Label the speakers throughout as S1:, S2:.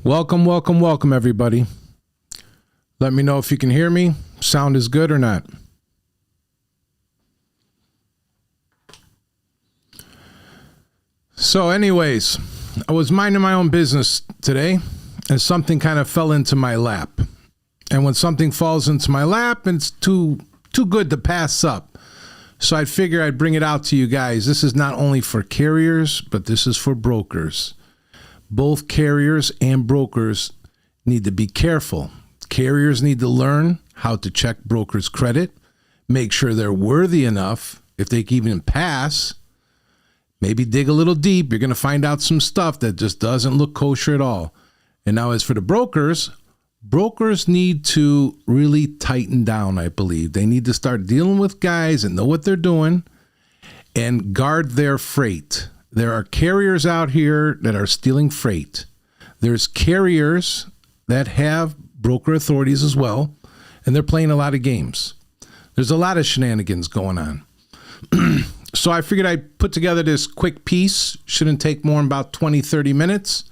S1: Welcome, welcome, welcome, everybody. Let me know if you can hear me. Sound is good or not. So anyways, I was minding my own business today, and something kind of fell into my lap. And when something falls into my lap, it's too good to pass up. So I figure I'd bring it out to you guys. This is not only for carriers, but this is for brokers. Both carriers and brokers need to be careful. Carriers need to learn how to check brokers' credit, make sure they're worthy enough, if they can even pass. Maybe dig a little deep. You're going to find out some stuff that just doesn't look kosher at all. And now as for the brokers need to really tighten down, I believe. They need to start dealing with guys that know what they're doing and guard their freight. There are carriers out here that are stealing freight. There's carriers that have broker authorities as well, and they're playing a lot of games. There's a lot of shenanigans going on. So I figured I'd put together this quick piece. Shouldn't take more than about 20, 30 minutes.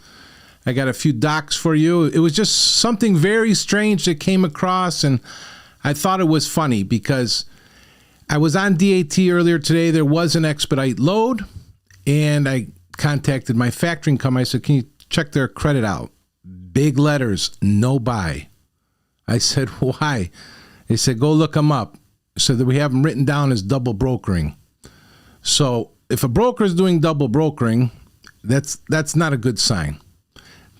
S1: I got a few docs for you. It was just something very strange that came across, and I thought it was funny because I was on DAT earlier today. There was an expedite load, and I contacted my factoring company. I said, can you check their credit out? Big letters, no buy. I said, why? They said, go look them up. So that we have them written down as double brokering. So if a broker is doing double brokering, that's not a good sign.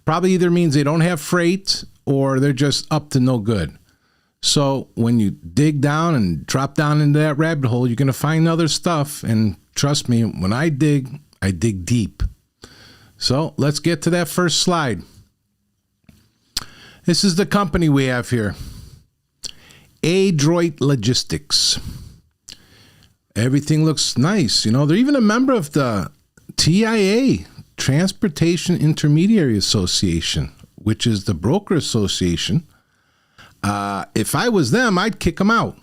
S1: Probably either means they don't have freight or they're just up to no good. So when you dig down and drop down into that rabbit hole, you're going to find other stuff. And trust me, when I dig deep. So let's get to that first slide. This is the company we have here. Adroit Logistics. Everything looks nice. You know, they're even a member of the TIA, Transportation Intermediary Association, which is the broker association. If I was them, I'd kick them out.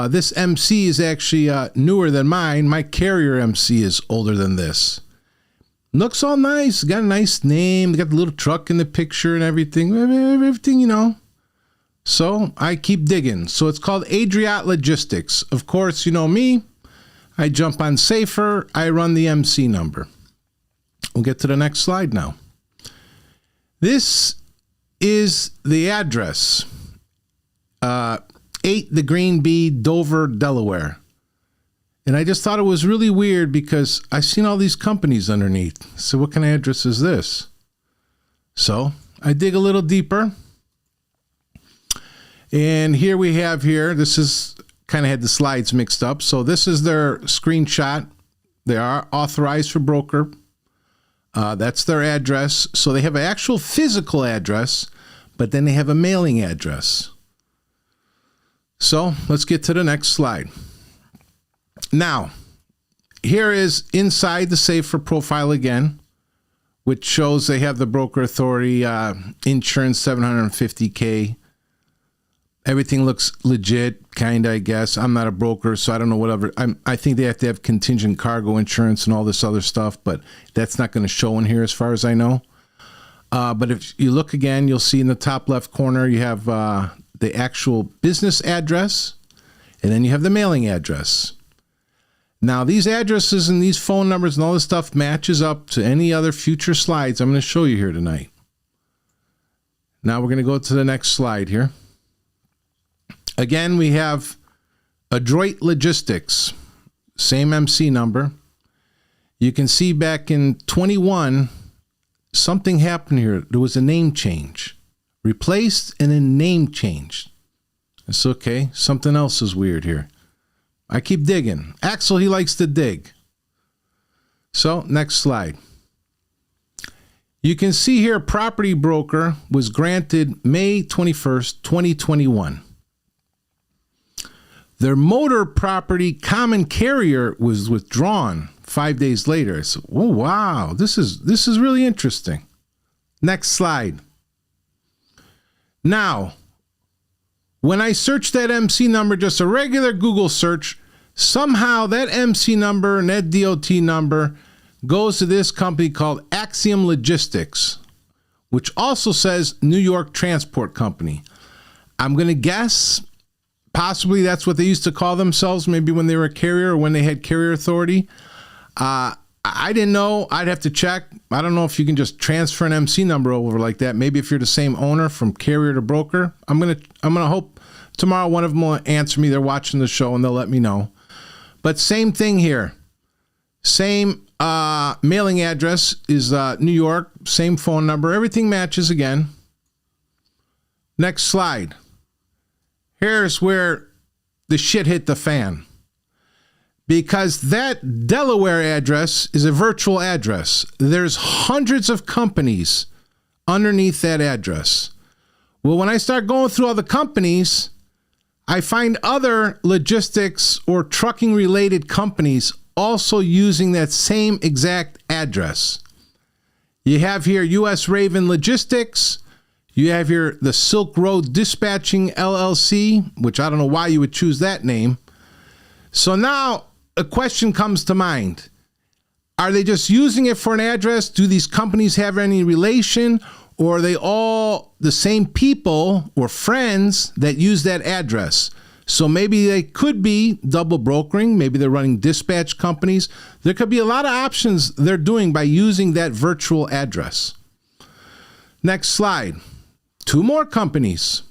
S1: This MC is actually newer than mine. My carrier MC is older than this. Looks all nice. Got a nice name. They got the little truck in the picture and everything. Everything, you know. So I keep digging. So it's called Adroit Logistics. Of course, you know me. I jump on Safer. I run the MC number. We'll get to the next slide now. This is the address. 8 the Green Bee, Dover, Delaware. And I just thought it was really weird because I've seen all these companies underneath. So what kind of address is this? So I dig a little deeper. And here we have this is kind of had the slides mixed up. So this is their screenshot. They are authorized for broker. That's their address. So they have an actual physical address, but then they have a mailing address. So let's get to the next slide. Now, here is inside the Safer profile again, which shows they have the broker authority, insurance $750K. Everything looks legit, kind of, I guess. I'm not a broker, so I don't know whatever. I think they have to have contingent cargo insurance and all this other stuff, but that's not going to show in here as far as I know. But if you look again, you'll see in the top left corner, you have the actual business address, and then you have the mailing address. Now, these addresses and these phone numbers and all this stuff matches up to any other future slides I'm going to show you here tonight. Now we're going to go to the next slide here. Again, we have Adroit Logistics, same MC number. You can see back in 21, something happened here. There was a name change. Replaced and then name changed. It's okay. Something else is weird here. I keep digging. Axel, he likes to dig. So, next slide. You can see here property broker was granted May 21st, 2021. Their motor property common carrier was withdrawn 5 days later. I said, oh, wow, this is really interesting. Next slide. Now, when I searched that MC number, just a regular Google search, somehow that MC number and that DOT number goes to this company called Axiom Logistics, which also says New York Transport Company. I'm going to guess possibly that's what they used to call themselves, maybe when they were a carrier or when they had carrier authority. I didn't know. I'd have to check. I don't know if you can just transfer an MC number over like that. Maybe if you're the same owner from carrier to broker. I'm gonna hope tomorrow one of them will answer me. They're watching the show and they'll let me know. But same thing here. Same mailing address is New York. Same phone number. Everything matches again. Next slide. Here's where the shit hit the fan. Because that Delaware address is a virtual address. There's hundreds of companies underneath that address. Well, when I start going through all the companies, I find other logistics or trucking related companies also using that same exact address. You have here US Raven Logistics. You have here the Silk Road Dispatching LLC, which I don't know why you would choose that name. So now a question comes to mind. Are they just using it for an address? Do these companies have any relation? Or are they all the same people or friends that use that address? So maybe they could be double brokering. Maybe they're running dispatch companies. There could be a lot of options they're doing by using that virtual address. Next slide. 2 more companies.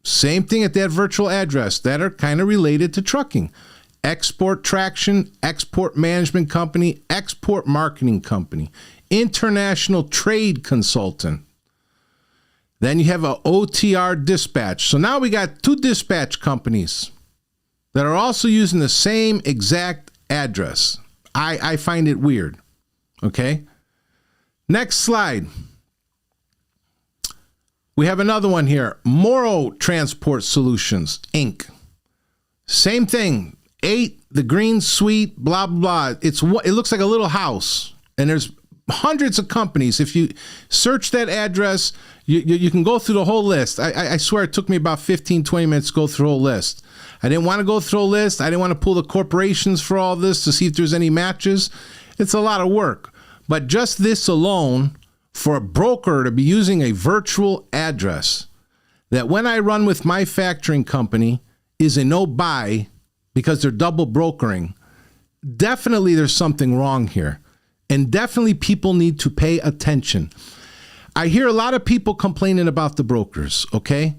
S1: Same thing at that virtual address that are kind of related to trucking. Export Traction, Export Management Company, Export Marketing Company, International Trade Consultant. Then you have a OTR Dispatch. So now we got 2 dispatch companies that are also using the same exact address. I find it weird. Okay. Next slide. We have another one here. Morrow Transport Solutions, Inc. Same thing. 8, the green suite, blah, blah, blah. It looks like a little house. And there's hundreds of companies. If you search that address, you can go through the whole list. I swear it took me about 15, 20 minutes to go through the whole list. I didn't want to go through a list. I didn't want to pull the corporations for all this to see if there's any matches. It's a lot of work. But just this alone, for a broker to be using a virtual address that when I run with my factoring company is a no-buy because they're double brokering, definitely there's something wrong here. And definitely people need to pay attention. I hear a lot of people complaining about the brokers, okay?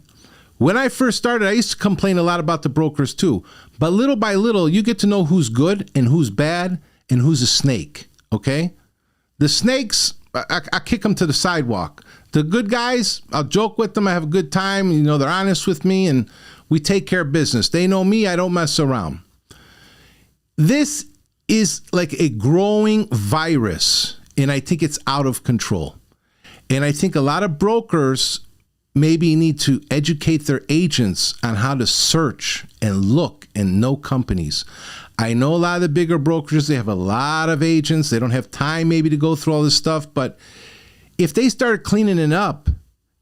S1: When I first started, I used to complain a lot about the brokers too. But little by little, you get to know who's good and who's bad and who's a snake, okay? The snakes, I kick them to the sidewalk. The good guys, I'll joke with them. I have a good time. You know, they're honest with me and we take care of business. They know me. I don't mess around. This is like a growing virus, and I think it's out of control. And I think a lot of brokers maybe need to educate their agents on how to search and look and know companies. I know a lot of the bigger brokers, they have a lot of agents. They don't have time maybe to go through all this stuff. But if they start cleaning it up,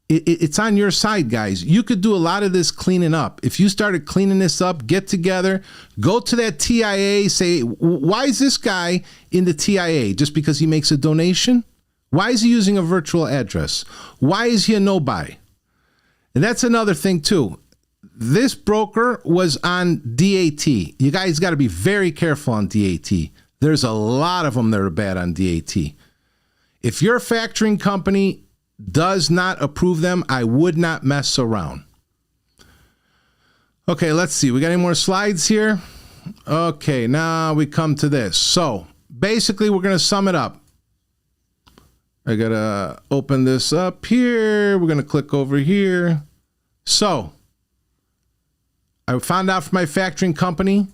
S1: it's on your side, guys. You could do a lot of this cleaning up. If you started cleaning this up, get together, go to that TIA, say, why is this guy in the TIA? Just because he makes a donation? Why is he using a virtual address? Why is he a no-buy? And that's another thing too. This broker was on DAT. You guys got to be very careful on DAT. There's a lot of them that are bad on DAT. If your factoring company does not approve them, I would not mess around. Okay, let's see. We got any more slides here? Okay, now we come to this. So basically, we're going to sum it up. I got to open this up here. We're going to click over here. So I found out from my factoring company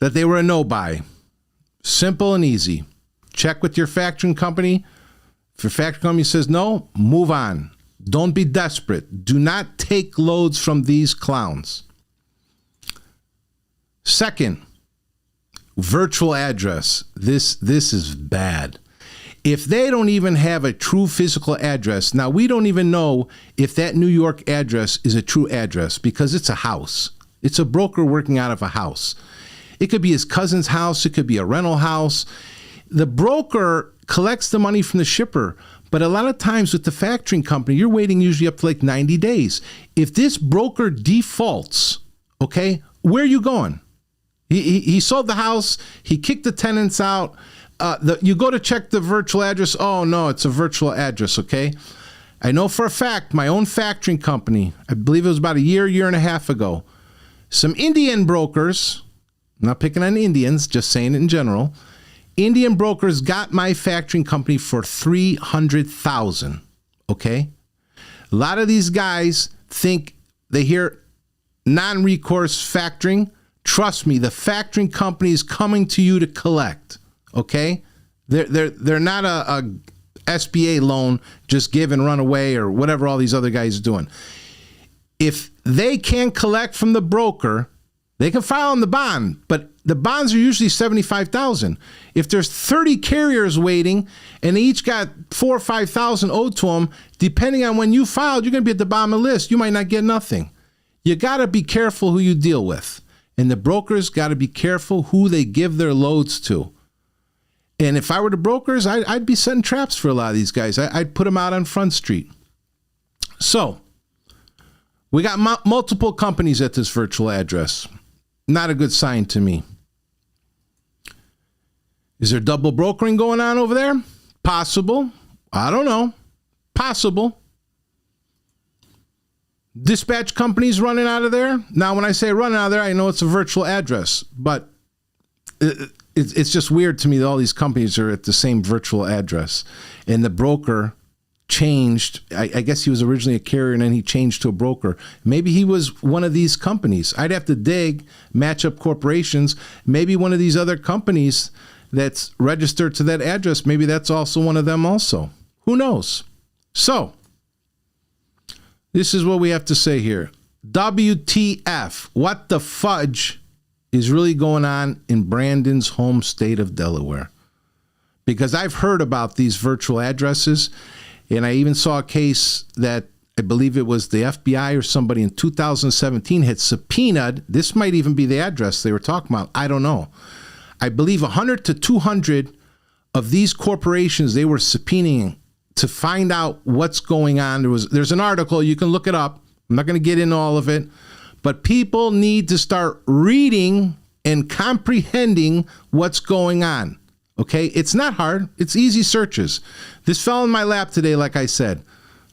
S1: that they were a no-buy. Simple and easy. Check with your factoring company. If your factoring company says no, move on. Don't be desperate. Do not take loads from these clowns. Second, virtual address. This is bad. If they don't even have a true physical address, now we don't even know if that New York address is a true address because it's a house. It's a broker working out of a house. It could be his cousin's house. It could be a rental house. The broker collects the money from the shipper, But a lot of times with the factoring company, you're waiting usually up to like 90 days. If this broker defaults, okay, where are you going? He sold the house. He kicked the tenants out. You go to check the virtual address. Oh, no, it's a virtual address, okay? I know for a fact, my own factoring company, I believe it was about a year and a half ago, some Indian brokers, I'm not picking on Indians, just saying it in general, Indian brokers got my factoring company for $300,000, okay? A lot of these guys think they hear non-recourse factoring. Trust me, the factoring company is coming to you to collect, okay? They're not a SBA loan, just give and run away or whatever all these other guys are doing. If they can collect from the broker, they can file on the bond, but the bonds are usually $75,000. If there's 30 carriers waiting and they each got $4,000 or $5,000 owed to them, depending on when you filed, you're going to be at the bottom of the list. You might not get nothing. You got to be careful who you deal with. And the brokers got to be careful who they give their loads to. And if I were the brokers, I'd be setting traps for a lot of these guys. I'd put them out on Front Street. So we got multiple companies at this virtual address. Not a good sign to me. Is there double brokering going on over there? Possible. I don't know. Possible. Dispatch companies running out of there. Now, when I say running out of there, I know it's a virtual address, but it's just weird to me that all these companies are at the same virtual address. And the broker changed. I guess he was originally a carrier and then he changed to a broker. Maybe he was one of these companies. I'd have to dig, match up corporations. Maybe one of these other companies that's registered to that address, maybe that's also one of them also. Who knows? So, this is what we have to say here. WTF, what the fudge is really going on in Brandon's home state of Delaware? Because I've heard about these virtual addresses, and I even saw a case that I believe it was the FBI or somebody in 2017 had subpoenaed. This might even be the address they were talking about. I don't know. I believe 100 to 200 of these corporations they were subpoenaing to find out what's going on. There's an article, you can look it up. I'm not going to get into all of it, but people need to start reading and comprehending what's going on. Okay, it's not hard. It's easy searches. This fell in my lap today, like I said.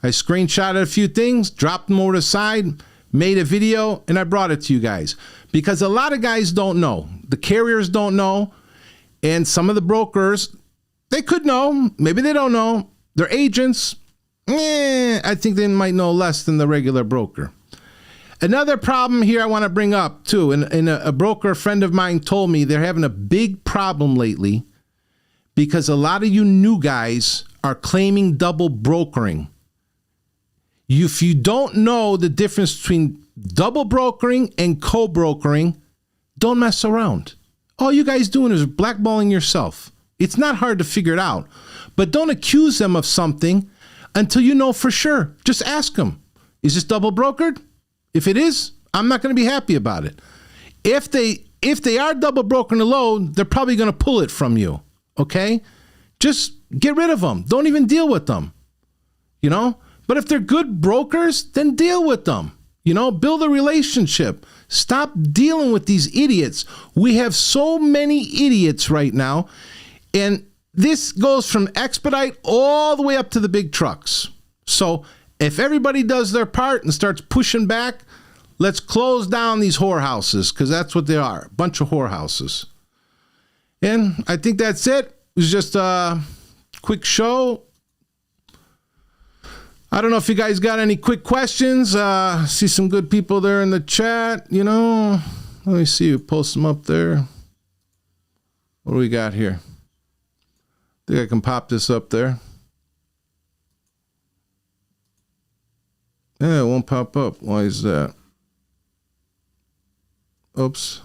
S1: I screenshotted a few things, dropped them over to the side, made a video, and I brought it to you guys. Because a lot of guys don't know. The carriers don't know. And some of the brokers, they could know. Maybe they don't know. Their agents, I think they might know less than the regular broker. Another problem here I want to bring up, too. And a broker friend of mine told me they're having a big problem lately because a lot of you new guys are claiming double brokering. If you don't know the difference between double brokering and co-brokering, don't mess around. All you guys doing is blackballing yourself. It's not hard to figure it out. But don't accuse them of something until you know for sure. Just ask them, is this double brokered? If it is, I'm not going to be happy about it. If they are double brokering the load, they're probably going to pull it from you. Okay? Just get rid of them. Don't even deal with them. You know? But if they're good brokers, then deal with them. You know, build a relationship. Stop dealing with these idiots. We have so many idiots right now. And this goes from expedite all the way up to the big trucks. So if everybody does their part and starts pushing back, let's close down these whorehouses, because that's what they are, a bunch of whorehouses. And I think that's it. It was just a quick show. I don't know if you guys got any quick questions. See some good people there in the chat, you know. Let me see, post them up there. What do we got here? I think I can pop this up there. Yeah, it won't pop up. Why is that? Oops.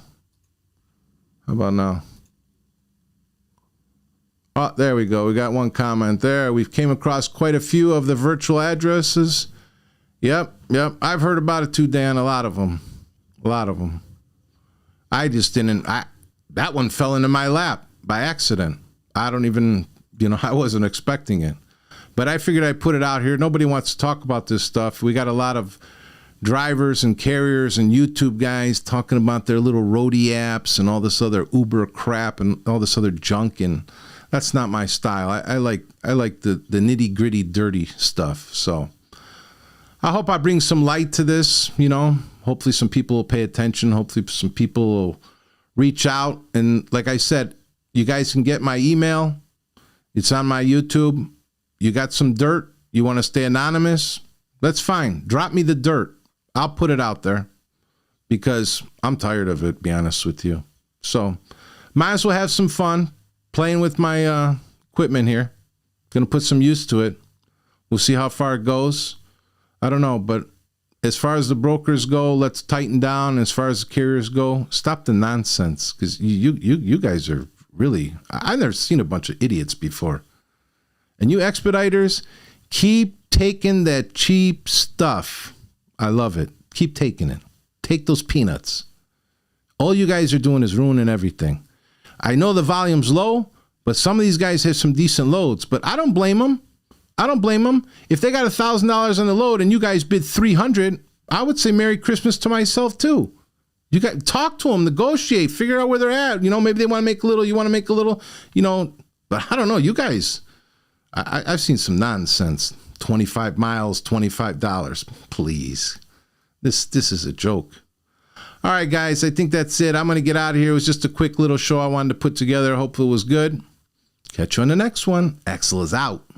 S1: How about now? Oh, there we go. We got one comment there. We've came across quite a few of the virtual addresses. Yep. I've heard about it too, Dan. A lot of them. I just didn't. That one fell into my lap by accident. I don't even, I wasn't expecting it. But I figured I'd put it out here. Nobody wants to talk about this stuff. We got a lot of drivers and carriers and YouTube guys talking about their little roadie apps and all this other Uber crap and all this other junk, and that's not my style. I like the nitty gritty dirty stuff. So I hope I bring some light to this. Hopefully some people will pay attention. Hopefully some people will reach out. And like I said, you guys can get my email. It's on my YouTube. You got some dirt. You want to stay anonymous? That's fine. Drop me the dirt. I'll put it out there because I'm tired of it, to be honest with you. So might as well have some fun playing with my equipment here. Going to put some use to it. We'll see how far it goes. I don't know, but as far as the brokers go, let's tighten down. As far as the carriers go, stop the nonsense, because you guys are really, I've never seen a bunch of idiots before. And you expediters, keep taking that cheap stuff. I love it. Keep taking it. Take those peanuts. All you guys are doing is ruining everything. I know the volume's low, but some of these guys have some decent loads, but I don't blame them. I don't blame them. If they got $1,000 on the load and you guys bid $300, I would say Merry Christmas to myself too. You got talk to them, negotiate, figure out where they're at. Maybe they want to make a little, you want to make a little, but I don't know. You guys, I've seen some nonsense. 25 miles, $25. Please. This is a joke. All right, guys, I think that's it. I'm going to get out of here. It was just a quick little show I wanted to put together. Hopefully it was good. Catch you on the next one. Axel is out.